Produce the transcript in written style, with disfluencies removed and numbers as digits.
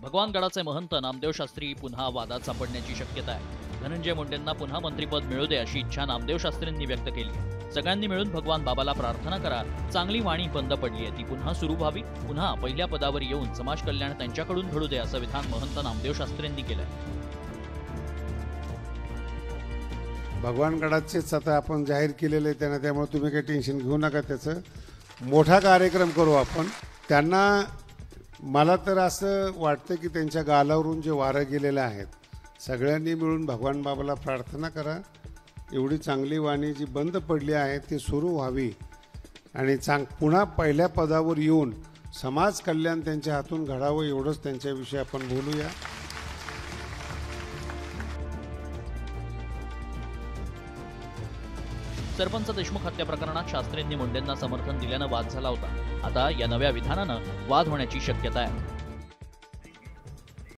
भगवानगडाचे महंत नामदेव शास्त्री पुन्हा वादात सापडण्याची शक्यता आहे। धनंजय मुंडेंना पुन्हा मंत्रिपद मिळू दे अशी इच्छा नामदेव शास्त्रींनी व्यक्त केली। सगळ्यांनी मिळून भगवान बाबाला प्रार्थना करा, चांगली वाणी बंद पडली आहे ती पुन्हा सुरू व्हावी, पुन्हा पहिल्या पदावर येऊन समाज कल्याण त्यांच्याकडून घडू दे असं विधान महंत नामदेव शास्त्रींनी केलंय। भगवानगडाचेच आता आपण जाहीर केलेले आहे त्यांना, त्यामुळे तुम्ही काही टेन्शन घेऊ नका। त्याचं मोठा कार्यक्रम करू आपण। त्यांना मला तर असं वाटतं की त्यांच्या गालावरून जे वारं गेलेलं आहेत, सगळ्यांनी मिळून भगवान बाबाला प्रार्थना करा, एवढी चांगली वाणी जी बंद पडली आहे ती सुरू व्हावी आणि पुन्हा पहिल्या पदावर येऊन समाज कल्याण त्यांच्या हातून घडावं, एवढंच त्यांच्याविषयी आपण बोलूया। सरपंच देशमुख हत्या प्रकरणात शास्त्रींनी मुंडेंना समर्थन दिल्यानं वाद झाला होता। आता या नव्या विधानानं वाद होण्याची शक्यता आहे।